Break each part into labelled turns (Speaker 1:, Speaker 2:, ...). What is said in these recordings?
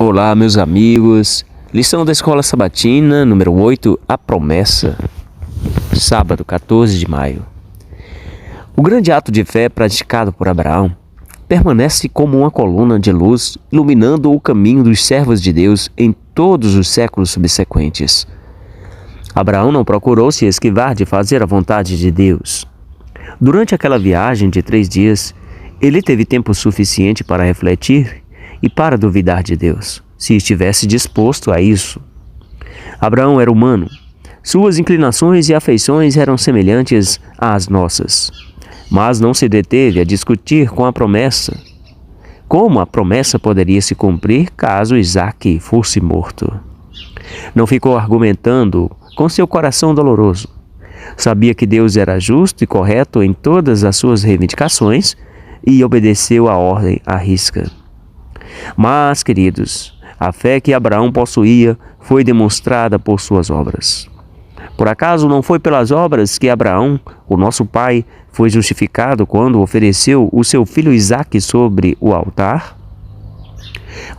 Speaker 1: Olá, meus amigos. Lição da Escola Sabatina, número 8, A Promessa. Sábado, 14 de maio. O grande ato de fé praticado por Abraão permanece como uma coluna de luz iluminando o caminho dos servos de Deus em todos os séculos subsequentes. Abraão não procurou se esquivar de fazer a vontade de Deus. Durante aquela viagem de 3 dias, ele teve tempo suficiente para refletir e para duvidar de Deus, se estivesse disposto a isso. Abraão era humano. Suas inclinações e afeições eram semelhantes às nossas, mas não se deteve a discutir com a promessa. Como a promessa poderia se cumprir caso Isaque fosse morto? Não ficou argumentando com seu coração doloroso. Sabia que Deus era justo e correto em todas as suas reivindicações e obedeceu a ordem à risca. Mas, queridos, a fé que Abraão possuía foi demonstrada por suas obras. Por acaso não foi pelas obras que Abraão, o nosso pai, foi justificado quando ofereceu o seu filho Isaque sobre o altar?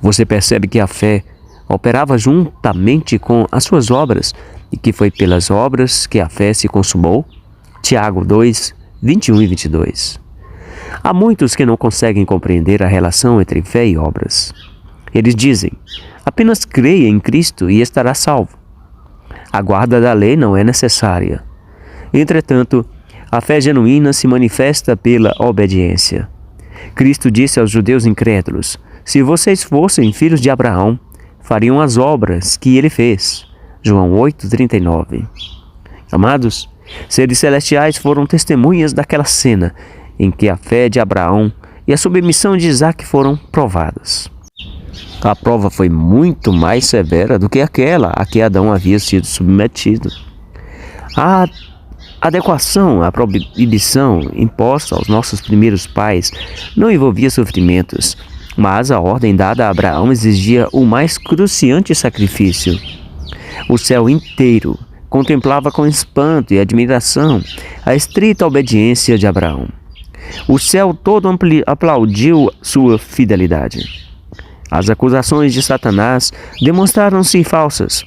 Speaker 1: Você percebe que a fé operava juntamente com as suas obras e que foi pelas obras que a fé se consumou? Tiago 2, 21 e 22. Há muitos que não conseguem compreender a relação entre fé e obras. Eles dizem, apenas creia em Cristo e estará salvo. A guarda da lei não é necessária. Entretanto, a fé genuína se manifesta pela obediência. Cristo disse aos judeus incrédulos, se vocês fossem filhos de Abraão, fariam as obras que ele fez. João 8:39. Amados, seres celestiais foram testemunhas daquela cena em que a fé de Abraão e a submissão de Isaque foram provadas. A prova foi muito mais severa do que aquela a que Adão havia sido submetido. A adequação à proibição imposta aos nossos primeiros pais não envolvia sofrimentos, mas a ordem dada a Abraão exigia o mais cruciante sacrifício. O céu inteiro contemplava com espanto e admiração a estrita obediência de Abraão. O céu todo aplaudiu sua fidelidade. As acusações de Satanás demonstraram-se falsas.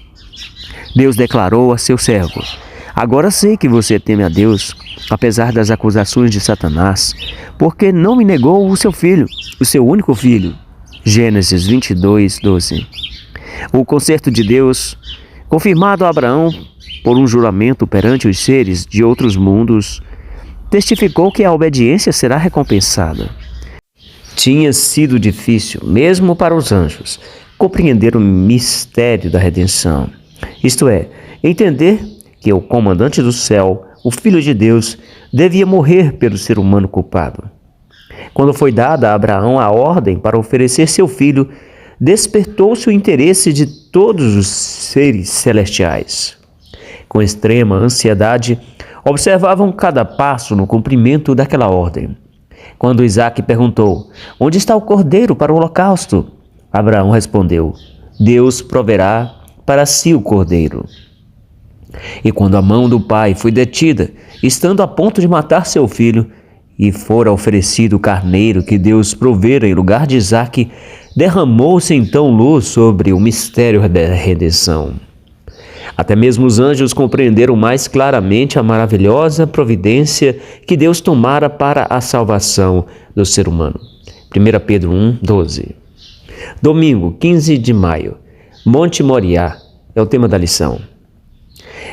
Speaker 1: Deus declarou a seu servo, agora sei que você teme a Deus, apesar das acusações de Satanás, porque não me negou o seu filho, o seu único filho. Gênesis 22:12. O concerto de Deus, confirmado a Abraão por um juramento perante os seres de outros mundos, testificou que a obediência será recompensada. Tinha sido difícil, mesmo para os anjos, compreender o mistério da redenção. Isto é, entender que o comandante do céu, o Filho de Deus, devia morrer pelo ser humano culpado. Quando foi dada a Abraão a ordem para oferecer seu filho, despertou-se o interesse de todos os seres celestiais. Com extrema ansiedade, observavam cada passo no cumprimento daquela ordem. Quando Isaque perguntou, onde está o cordeiro para o holocausto? Abraão respondeu, Deus proverá para si o cordeiro. E quando a mão do pai foi detida, estando a ponto de matar seu filho, e fora oferecido o carneiro que Deus provera em lugar de Isaque, derramou-se então luz sobre o mistério da redenção. Até mesmo os anjos compreenderam mais claramente a maravilhosa providência que Deus tomara para a salvação do ser humano. 1 Pedro 1:12. Domingo, 15 de maio. Monte Moriá é o tema da lição.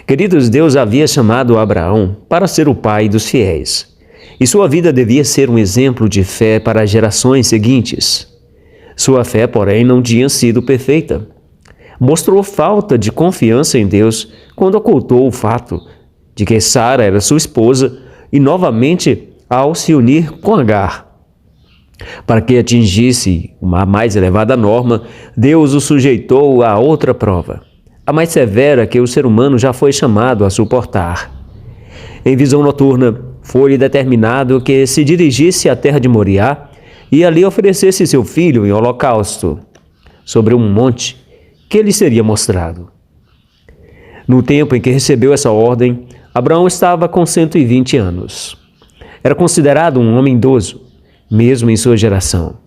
Speaker 1: Queridos, Deus havia chamado Abraão para ser o pai dos fiéis, e sua vida devia ser um exemplo de fé para as gerações seguintes. Sua fé, porém, não tinha sido perfeita. Mostrou falta de confiança em Deus quando ocultou o fato de que Sara era sua esposa e novamente ao se unir com Agar. Para que atingisse uma mais elevada norma, Deus o sujeitou a outra prova, a mais severa que o ser humano já foi chamado a suportar. Em visão noturna, foi-lhe determinado que se dirigisse à terra de Moriá e ali oferecesse seu filho em holocausto, sobre um monte que lhe seria mostrado. No tempo em que recebeu essa ordem, Abraão estava com 120 anos. Era considerado um homem idoso, mesmo em sua geração.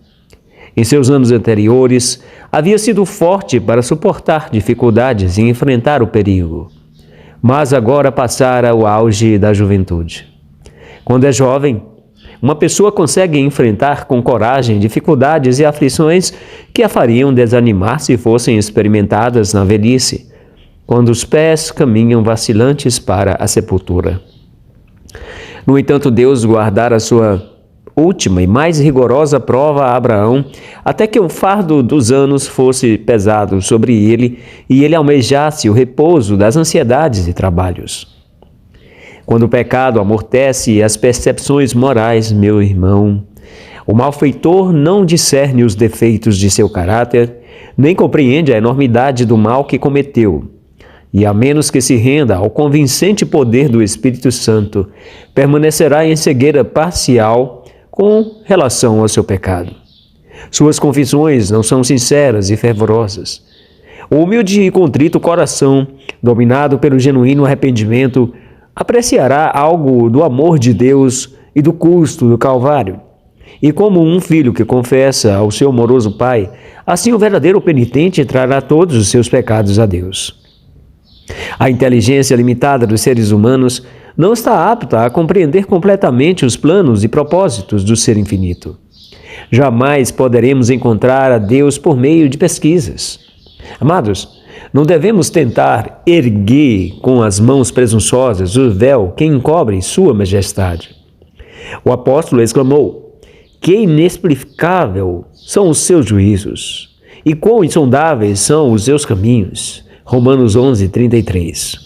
Speaker 1: Em seus anos anteriores, havia sido forte para suportar dificuldades e enfrentar o perigo. Mas agora passara o auge da juventude. Quando é jovem, uma pessoa consegue enfrentar com coragem dificuldades e aflições que a fariam desanimar se fossem experimentadas na velhice, quando os pés caminham vacilantes para a sepultura. No entanto, Deus guardara a sua última e mais rigorosa prova a Abraão, até que o fardo dos anos fosse pesado sobre ele e ele almejasse o repouso das ansiedades e trabalhos. Quando o pecado amortece as percepções morais, meu irmão, o malfeitor não discerne os defeitos de seu caráter, nem compreende a enormidade do mal que cometeu. E a menos que se renda ao convincente poder do Espírito Santo, permanecerá em cegueira parcial com relação ao seu pecado. Suas confissões não são sinceras e fervorosas. O humilde e contrito coração, dominado pelo genuíno arrependimento, apreciará algo do amor de Deus e do custo do Calvário. E como um filho que confessa ao seu amoroso pai, assim o verdadeiro penitente trará todos os seus pecados a Deus. A inteligência limitada dos seres humanos não está apta a compreender completamente os planos e propósitos do Ser Infinito. Jamais poderemos encontrar a Deus por meio de pesquisas. Amados, não devemos tentar erguer com as mãos presunçosas o véu que encobre Sua Majestade. O apóstolo exclamou: "Que inexplicável são os seus juízos, e quão insondáveis são os seus caminhos." Romanos 11:33.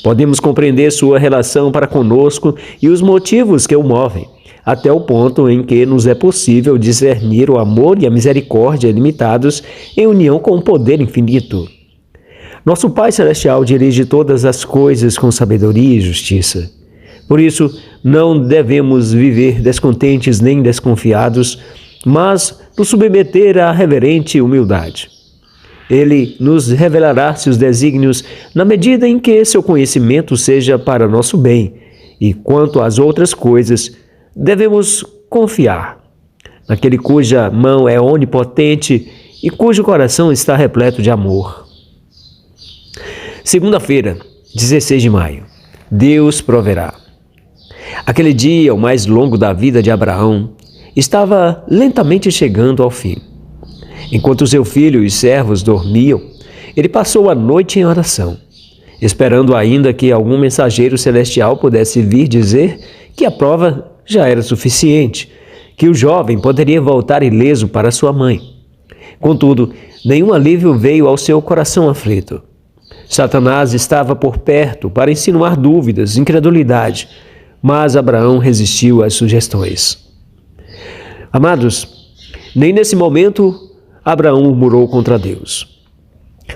Speaker 1: Podemos compreender sua relação para conosco e os motivos que o movem, até o ponto em que nos é possível discernir o amor e a misericórdia limitados em união com o poder infinito. Nosso Pai Celestial dirige todas as coisas com sabedoria e justiça. Por isso, não devemos viver descontentes nem desconfiados, mas nos submeter à reverente humildade. Ele nos revelará seus desígnios na medida em que seu conhecimento seja para nosso bem, e quanto às outras coisas, devemos confiar naquele cuja mão é onipotente e cujo coração está repleto de amor. Segunda-feira, 16 de maio. Deus proverá. Aquele dia, o mais longo da vida de Abraão, estava lentamente chegando ao fim. Enquanto seu filho e os servos dormiam, ele passou a noite em oração, esperando ainda que algum mensageiro celestial pudesse vir dizer que a prova já era suficiente, que o jovem poderia voltar ileso para sua mãe. Contudo, nenhum alívio veio ao seu coração aflito. Satanás estava por perto para insinuar dúvidas, incredulidade, mas Abraão resistiu às sugestões. Amados, nem nesse momento Abraão murmurou contra Deus,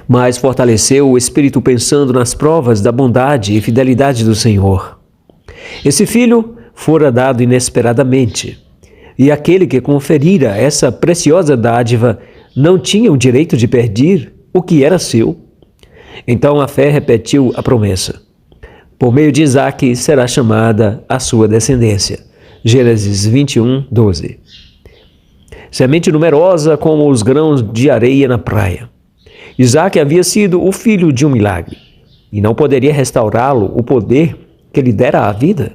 Speaker 1: mas fortaleceu o espírito pensando nas provas da bondade e fidelidade do Senhor. Esse filho fora dado inesperadamente, e aquele que conferira essa preciosa dádiva não tinha o direito de perder o que era seu. Então a fé repetiu a promessa. Por meio de Isaque será chamada a sua descendência. Gênesis 21:12. Semente numerosa como os grãos de areia na praia. Isaque havia sido o filho de um milagre, e não poderia restaurá-lo o poder que lhe dera a vida.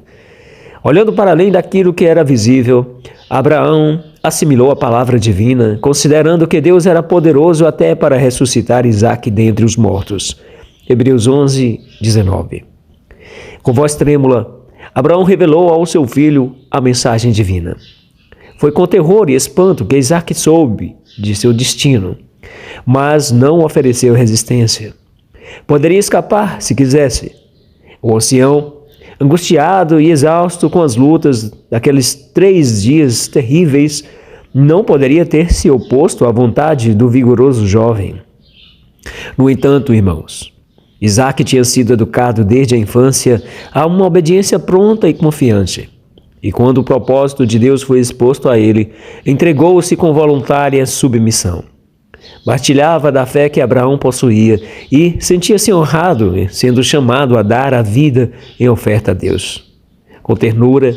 Speaker 1: Olhando para além daquilo que era visível, Abraão assimilou a palavra divina, considerando que Deus era poderoso até para ressuscitar Isaque dentre os mortos. Hebreus 11:19. Com voz trêmula, Abraão revelou ao seu filho a mensagem divina. Foi com terror e espanto que Isaque soube de seu destino, mas não ofereceu resistência. Poderia escapar se quisesse. O ancião, angustiado e exausto com as lutas daqueles 3 dias terríveis, não poderia ter se oposto à vontade do vigoroso jovem. No entanto, irmãos, Isaque tinha sido educado desde a infância a uma obediência pronta e confiante. E quando o propósito de Deus foi exposto a ele, entregou-se com voluntária submissão. Partilhava da fé que Abraão possuía e sentia-se honrado, sendo chamado a dar a vida em oferta a Deus. Com ternura,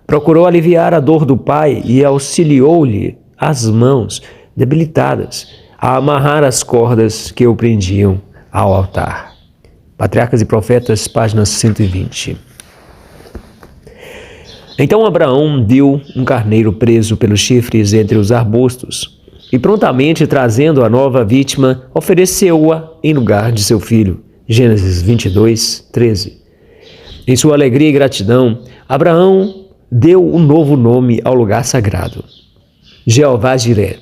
Speaker 1: procurou aliviar a dor do pai e auxiliou-lhe as mãos debilitadas, a amarrar as cordas que o prendiam ao altar. Patriarcas e Profetas, página 120. Então Abraão viu um carneiro preso pelos chifres entre os arbustos e prontamente, trazendo a nova vítima, ofereceu-a em lugar de seu filho. Gênesis 22, 13. Em sua alegria e gratidão, Abraão deu um novo nome ao lugar sagrado: Jeová Jiré,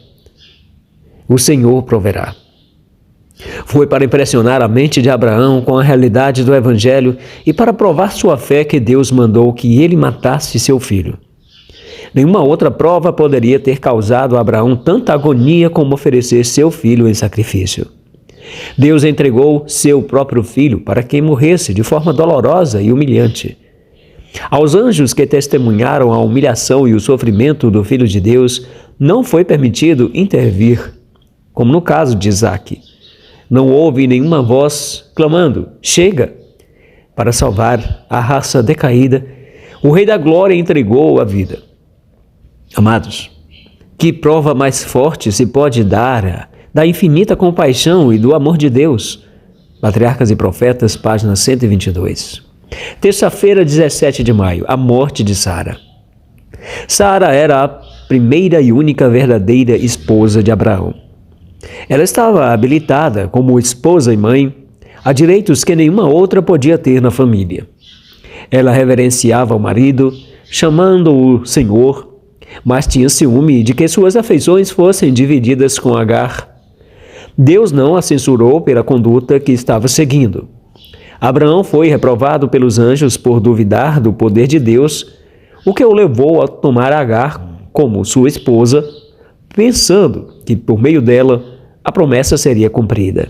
Speaker 1: o Senhor proverá. Foi para impressionar a mente de Abraão com a realidade do Evangelho e para provar sua fé que Deus mandou que ele matasse seu filho. Nenhuma outra prova poderia ter causado a Abraão tanta agonia como oferecer seu filho em sacrifício. Deus entregou seu próprio filho para que morresse de forma dolorosa e humilhante. Aos anjos que testemunharam a humilhação e o sofrimento do Filho de Deus, não foi permitido intervir, como no caso de Isaque. Não houve nenhuma voz clamando: chega! Para salvar a raça decaída, o Rei da Glória entregou a vida. Amados, que prova mais forte se pode dar da infinita compaixão e do amor de Deus? Patriarcas e Profetas, página 122. Terça-feira, 17 de maio, a morte de Sara. Sara era a primeira e única verdadeira esposa de Abraão. Ela estava habilitada como esposa e mãe a direitos que nenhuma outra podia ter na família. Ela reverenciava o marido, chamando-o Senhor, mas tinha ciúme de que suas afeições fossem divididas com Agar. Deus não a censurou pela conduta que estava seguindo. Abraão foi reprovado pelos anjos por duvidar do poder de Deus, o que o levou a tomar Agar como sua esposa, pensando que por meio dela a promessa seria cumprida.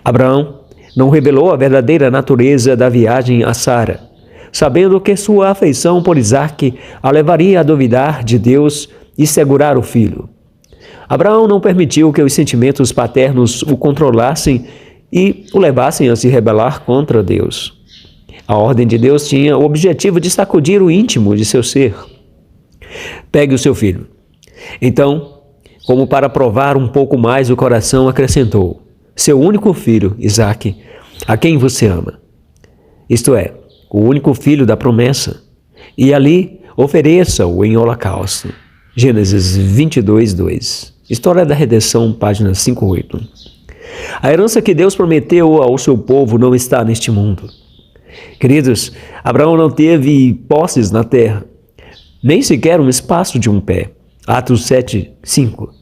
Speaker 1: Abraão não revelou a verdadeira natureza da viagem a Sara, sabendo que sua afeição por Isaque a levaria a duvidar de Deus e segurar o filho. Abraão não permitiu que os sentimentos paternos o controlassem e o levassem a se rebelar contra Deus. A ordem de Deus tinha o objetivo de sacudir o íntimo de seu ser. Pegue o seu filho. Então, como para provar um pouco mais o coração, acrescentou: seu único filho, Isaque, a quem você ama. Isto é, o único filho da promessa. E ali ofereça-o em holocausto. Gênesis 22, 2. História da Redenção, página 58. A herança que Deus prometeu ao seu povo não está neste mundo. Queridos, Abraão não teve posses na terra, nem sequer um espaço de um pé. Atos 7, 5.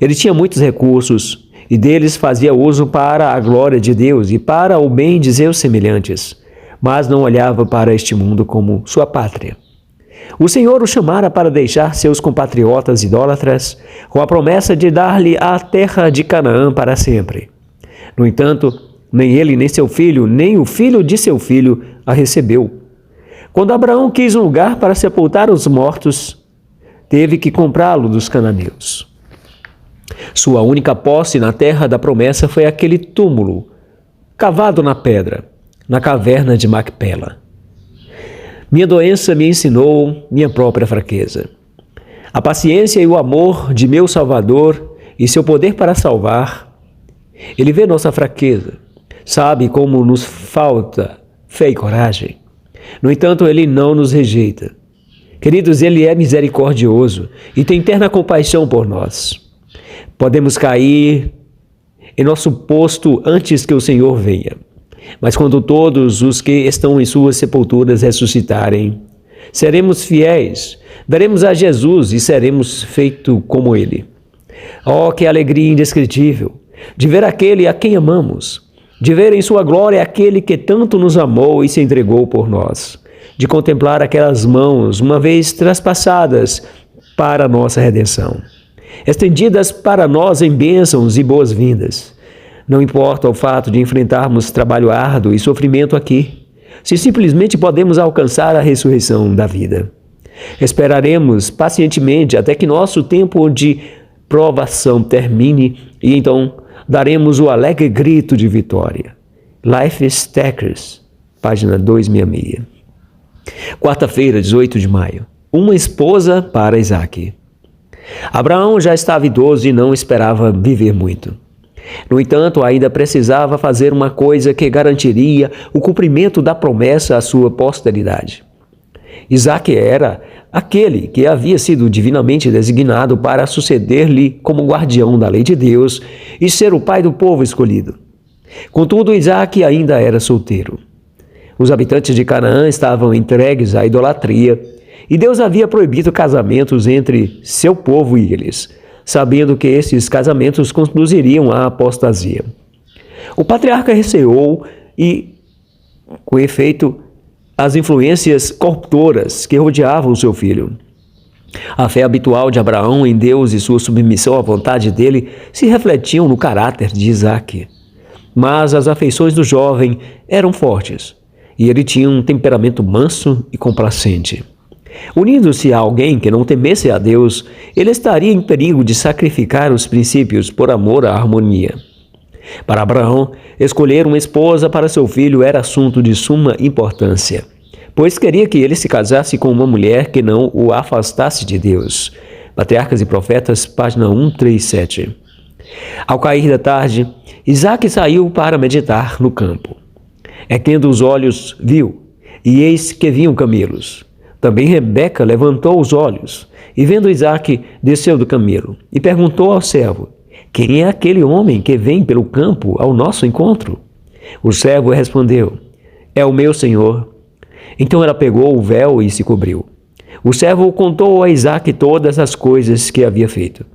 Speaker 1: Ele tinha muitos recursos e deles fazia uso para a glória de Deus e para o bem de seus semelhantes, mas não olhava para este mundo como sua pátria. O Senhor o chamara para deixar seus compatriotas idólatras com a promessa de dar-lhe a terra de Canaã para sempre. No entanto, nem ele, nem seu filho, nem o filho de seu filho a recebeu. Quando Abraão quis um lugar para sepultar os mortos, teve que comprá-lo dos cananeus. Sua única posse na terra da promessa foi aquele túmulo, cavado na pedra, na caverna de Macpela. Minha doença me ensinou minha própria fraqueza. A paciência e o amor de meu Salvador e seu poder para salvar. Ele vê nossa fraqueza, sabe como nos falta fé e coragem. No entanto, Ele não nos rejeita. Queridos, Ele é misericordioso e tem terna compaixão por nós. Podemos cair em nosso posto antes que o Senhor venha. Mas quando todos os que estão em suas sepulturas ressuscitarem, seremos fiéis, veremos a Jesus e seremos feitos como Ele. Oh, que alegria indescritível de ver aquele a quem amamos, de ver em sua glória aquele que tanto nos amou e se entregou por nós, de contemplar aquelas mãos, uma vez traspassadas para a nossa redenção, estendidas para nós em bênçãos e boas-vindas. Não importa o fato de enfrentarmos trabalho árduo e sofrimento aqui, se simplesmente podemos alcançar a ressurreição da vida. Esperaremos pacientemente até que nosso tempo de provação termine e então daremos o alegre grito de vitória. Life Stackers, página 266. Quarta-feira, 18 de maio. Uma esposa para Isaque. Abraão já estava idoso e não esperava viver muito. No entanto, ainda precisava fazer uma coisa que garantiria o cumprimento da promessa à sua posteridade. Isaque era aquele que havia sido divinamente designado para suceder-lhe como guardião da lei de Deus e ser o pai do povo escolhido. Contudo, Isaque ainda era solteiro. Os habitantes de Canaã estavam entregues à idolatria e Deus havia proibido casamentos entre seu povo e eles, sabendo que esses casamentos conduziriam à apostasia. O patriarca receou e, com efeito, as influências corruptoras que rodeavam seu filho. A fé habitual de Abraão em Deus e sua submissão à vontade dele se refletiam no caráter de Isaque. Mas as afeições do jovem eram fortes e ele tinha um temperamento manso e complacente. Unindo-se a alguém que não temesse a Deus, ele estaria em perigo de sacrificar os princípios por amor à harmonia. Para Abraão, escolher uma esposa para seu filho era assunto de suma importância, pois queria que ele se casasse com uma mulher que não o afastasse de Deus. Patriarcas e Profetas, página 137. Ao cair da tarde, Isaque saiu para meditar no campo. Erguendo os olhos, viu, e eis que vinham camelos. Também Rebeca levantou os olhos, e vendo Isaque, desceu do camelo, e perguntou ao servo: quem é aquele homem que vem pelo campo ao nosso encontro? O servo respondeu: é o meu senhor. Então ela pegou o véu e se cobriu. O servo contou a Isaque todas as coisas que havia feito.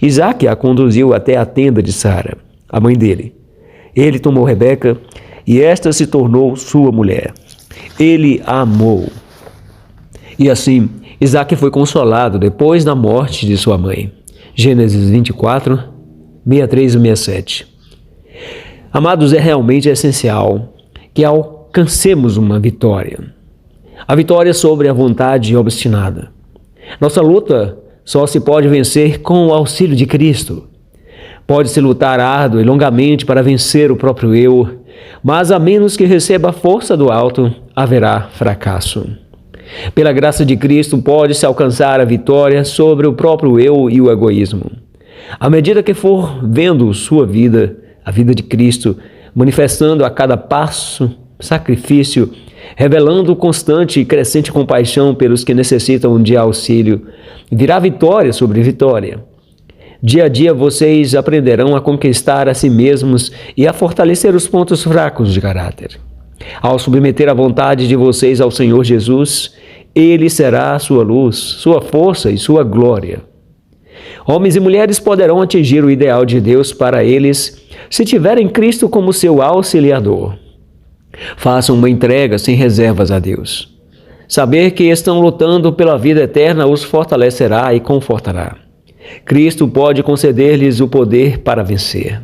Speaker 1: Isaque a conduziu até a tenda de Sara, a mãe dele. Ele tomou Rebeca, e esta se tornou sua mulher. Ele a amou. E assim, Isaque foi consolado depois da morte de sua mãe. Gênesis 24, 63 e 67. Amados, é realmente essencial que alcancemos uma vitória. A vitória sobre a vontade obstinada. Nossa luta só se pode vencer com o auxílio de Cristo. Pode-se lutar árduo e longamente para vencer o próprio eu, mas a menos que receba a força do alto, haverá fracasso. Pela graça de Cristo, pode-se alcançar a vitória sobre o próprio eu e o egoísmo. À medida que for vendo sua vida, a vida de Cristo, manifestando a cada passo sacrifício, revelando constante e crescente compaixão pelos que necessitam de auxílio, virá vitória sobre vitória. Dia a dia vocês aprenderão a conquistar a si mesmos e a fortalecer os pontos fracos de caráter. Ao submeter a vontade de vocês ao Senhor Jesus, Ele será a sua luz, sua força e sua glória. Homens e mulheres poderão atingir o ideal de Deus para eles se tiverem Cristo como seu auxiliador. Façam uma entrega sem reservas a Deus. Saber que estão lutando pela vida eterna os fortalecerá e confortará. Cristo pode conceder-lhes o poder para vencer.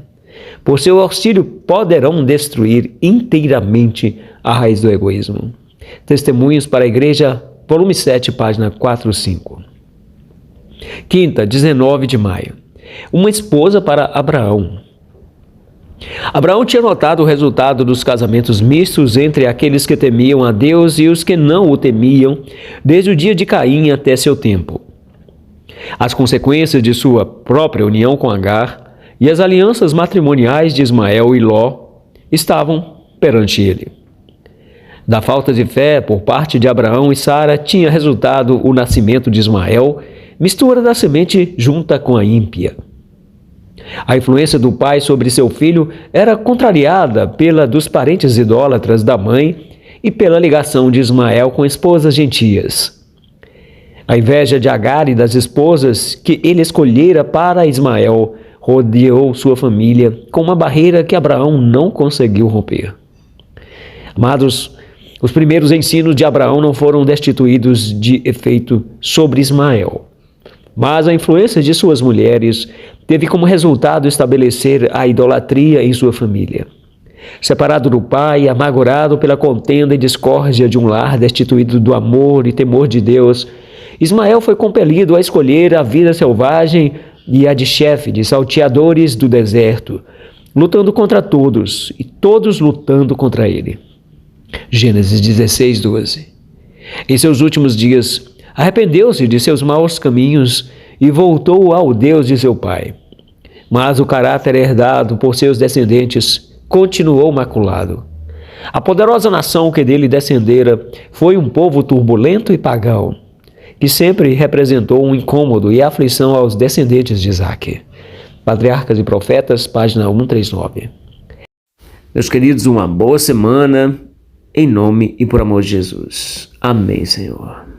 Speaker 1: Por seu auxílio poderão destruir inteiramente a raiz do egoísmo. Testemunhos para a Igreja, volume 7, página 4-5. Quinta, 19 de maio. Uma esposa para Abraão. Abraão tinha notado o resultado dos casamentos mistos entre aqueles que temiam a Deus e os que não o temiam, desde o dia de Caim até seu tempo. As consequências de sua própria união com Agar e as alianças matrimoniais de Ismael e Ló estavam perante ele. Da falta de fé por parte de Abraão e Sara tinha resultado o nascimento de Ismael, mistura da semente junta com a ímpia. A influência do pai sobre seu filho era contrariada pela dos parentes idólatras da mãe e pela ligação de Ismael com esposas gentias. A inveja de Agar e das esposas que ele escolhera para Ismael rodeou sua família com uma barreira que Abraão não conseguiu romper. Amados, os primeiros ensinos de Abraão não foram destituídos de efeito sobre Ismael, mas a influência de suas mulheres teve como resultado estabelecer a idolatria em sua família. Separado do pai, amargurado pela contenda e discórdia de um lar destituído do amor e temor de Deus, Ismael foi compelido a escolher a vida selvagem e a de chefe de salteadores do deserto, lutando contra todos e todos lutando contra ele. Gênesis 16:12. Em seus últimos dias, arrependeu-se de seus maus caminhos
Speaker 2: e voltou ao Deus de seu pai. Mas o caráter herdado por seus descendentes continuou maculado. A poderosa nação que dele descendera foi um povo turbulento e pagão, que sempre representou um incômodo e aflição aos descendentes de Isaque. Patriarcas e Profetas, página 139.
Speaker 1: Meus queridos, uma boa semana, em nome e por amor de Jesus. Amém, Senhor.